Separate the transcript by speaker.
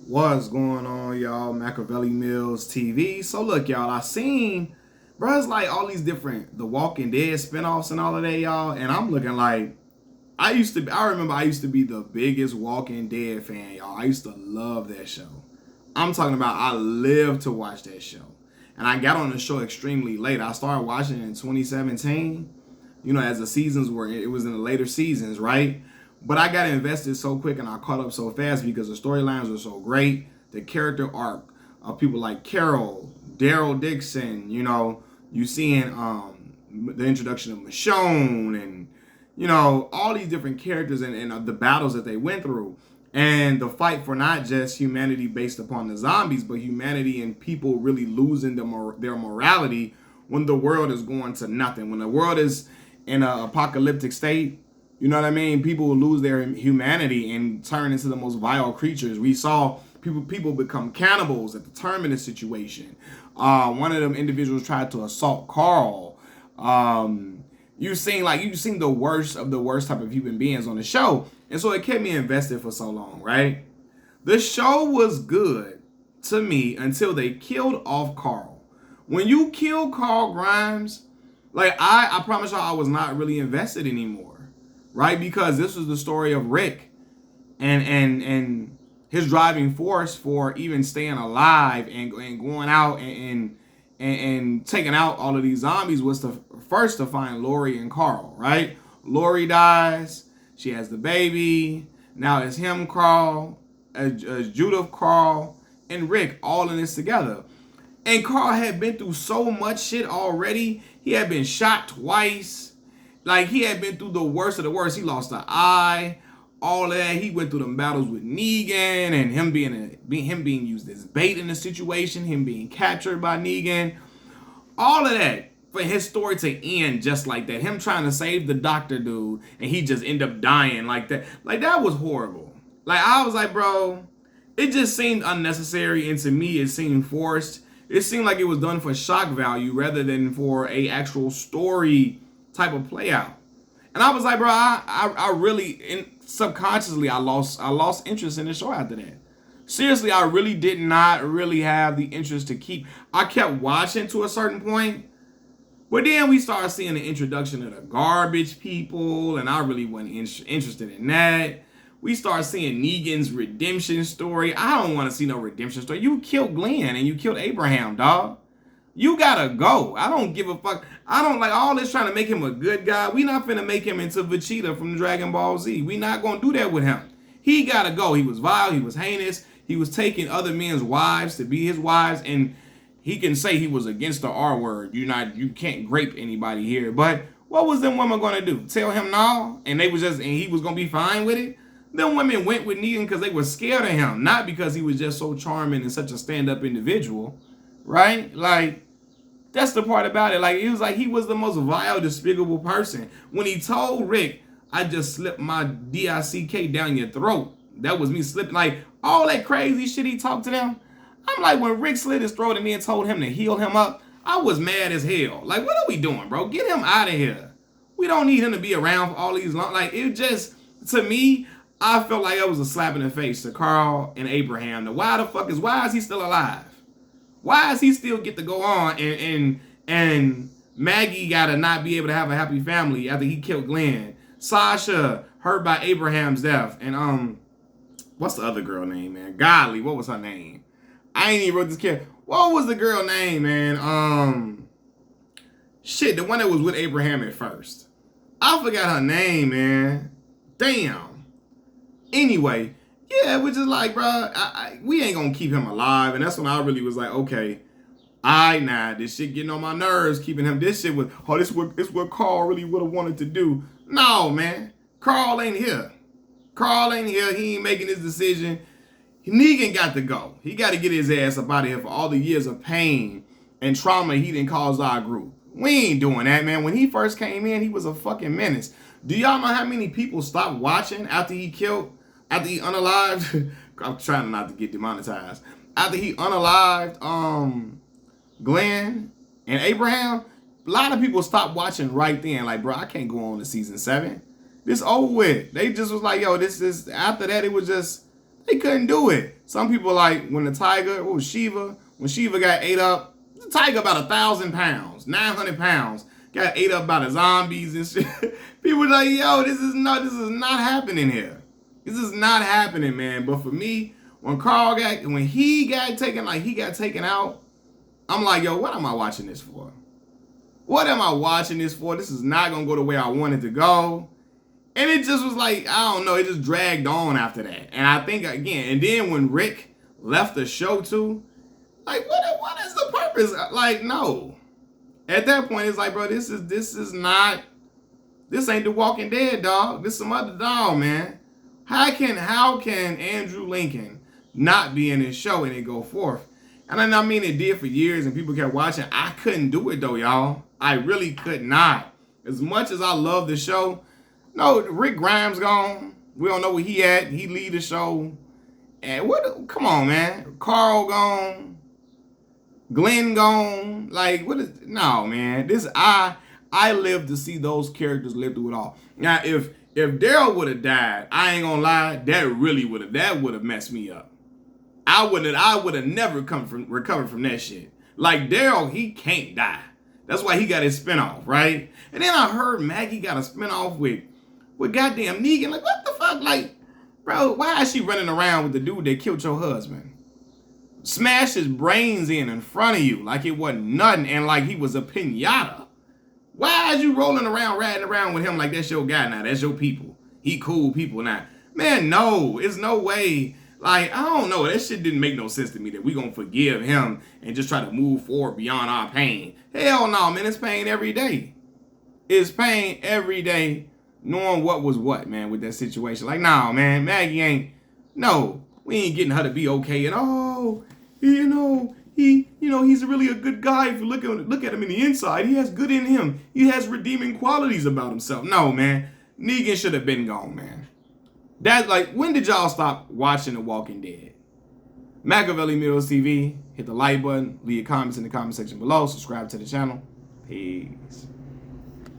Speaker 1: What's going on, y'all? Machiavelli Mills TV. So look, y'all, I seen, bro, it's like all these different The Walking Dead spinoffs and all of that, y'all. And I'm looking like I remember I used to be the biggest Walking Dead fan, y'all. I used to love that show. I'm talking about I lived to watch that show. And I got on the show extremely late. I started watching it in 2017, as the seasons were, it was in the later seasons, right? But I got invested so quick and I caught up so fast because the storylines were so great. The character arc of people like Carol, Daryl Dixon, you seeing the introduction of Michonne and all these different characters and the battles that they went through. And the fight for not just humanity based upon the zombies, but humanity and people really losing their morality when the world is going to nothing. When the world is in an apocalyptic state, you know what I mean? People will lose their humanity and turn into the most vile creatures. We saw people become cannibals at the Terminus situation. One of them individuals tried to assault Carl. You've seen the worst of the worst type of human beings on the show. And so it kept me invested for so long, right? The show was good to me until they killed off Carl. When you kill Carl Grimes, like I promise y'all I was not really invested anymore, right? Because this was the story of Rick and his driving force for even staying alive and going out and taking out all of these zombies was to find Lori and Carl, right? Lori dies, she has the baby. Now it's him, Carl, Judith, Carl, and Rick all in this together. And Carl had been through so much shit already. He had been shot twice. Like, he had been through the worst of the worst. He lost an eye, all of that. He went through them battles with Negan and him being used as bait in the situation, him being captured by Negan. All of that for his story to end just like that. Him trying to save the doctor dude and he just end up dying like that. Like, that was horrible. Like, I was like, bro, it just seemed unnecessary, and to me it seemed forced. It seemed like it was done for shock value rather than for a actual story type of play out. And I was like, bro, I really subconsciously I lost interest in the show after that. Seriously, I really did not really have the interest to keep. I kept watching to a certain point, but then we started seeing the introduction of the garbage people, and I really wasn't interested in that. We started seeing Negan's redemption story. I don't want to see no redemption story. You killed Glenn and you killed Abraham, dog. You gotta go. I don't give a fuck. I don't like all this trying to make him a good guy. We not finna make him into Vegeta from Dragon Ball Z. We not gonna do that with him. He gotta go. He was vile. He was heinous. He was taking other men's wives to be his wives, and he can say he was against the R word. You can't grape anybody here. But what was them women gonna do? Tell him no, and he was gonna be fine with it. Them women went with Negan because they were scared of him, not because he was just so charming and such a stand-up individual, right? Like, that's the part about it. Like, it was like he was the most vile, despicable person. When he told Rick, I just slipped my DICK down your throat. That was me slipping. Like, all that crazy shit he talked to them. I'm like, when Rick slit his throat and then told him to heal him up, I was mad as hell. Like, what are we doing, bro? Get him out of here. We don't need him to be around for all these long. Like, it just, to me, I felt like it was a slap in the face to Carl and Abraham. Why is he still alive? Why does he still get to go on and Maggie gotta not be able to have a happy family after he killed Glenn? Sasha hurt by Abraham's death. And what's the other girl name, man? Godly, what was her name? I ain't even wrote this character. What was the girl name, man? Shit, the one that was with Abraham at first. I forgot her name, man. Damn. Anyway, yeah, which is like, bro, we ain't gonna keep him alive. And that's when I really was like, okay, this shit getting on my nerves, keeping him. This shit was, this what Carl really would have wanted to do. No, man, Carl ain't here. Carl ain't here. He ain't making his decision. Negan got to go. He got to get his ass up out of here for all the years of pain and trauma he didn't cause our group. We ain't doing that, man. When he first came in, he was a fucking menace. Do y'all know how many people stopped watching after he unalived? I'm trying not to get demonetized. After he unalived Glenn and Abraham, a lot of people stopped watching right then. Like, bro, I can't go on to season 7. This over with. They just was like, yo, this is, after that, it was just, They couldn't do it. Some people like when the tiger, when Shiva got ate up, the tiger about 1,000 pounds, 900 pounds, got ate up by the zombies and shit. People like, yo, this is not happening here. This is not happening, man. But for me, when he got taken out, I'm like, yo, what am I watching this for? What am I watching this for? This is not gonna go the way I wanted to go. And it just was like, I don't know, it just dragged on after that. And I think again, and then when Rick left the show too, like what is the purpose? Like, no. At that point, it's like, bro, this ain't The Walking Dead, dog. This some other dog, man. How can Andrew Lincoln not be in this show and it go forth? And I mean, it did for years and people kept watching. I couldn't do it though, y'all. I really could not. As much as I love the show, no, Rick Grimes gone. We don't know where he at. He lead the show. And come on, man. Carl gone. Glenn gone. Like, no, man. I live to see those characters live through it all. Now, if Daryl would have died, I ain't gonna lie, that would have messed me up. I would have never recovered from that shit. Like, Daryl, he can't die. That's why he got his spinoff, right? And then I heard Maggie got a spinoff with goddamn Negan. Like, what the fuck? Like, bro, why is she running around with the dude that killed your husband? Smashed his brains in front of you like it wasn't nothing and like he was a pinata. Why is you riding around with him like that's your guy now? That's your people. He cool people now. Man, no, it's no way. Like, I don't know. That shit didn't make no sense to me that we gonna forgive him and just try to move forward beyond our pain. Hell no, man. It's pain every day. It's pain every day knowing what was what, man, with that situation. Like, nah, man, Maggie we ain't getting her to be okay. And he's really a good guy. If you look at him in the inside, he has good in him. He has redeeming qualities about himself. No, man, Negan should have been gone, man. That's like, when did y'all stop watching The Walking Dead? Machiavelli Mills TV. Hit the like button. Leave your comments in the comment section below. Subscribe to the channel. Peace.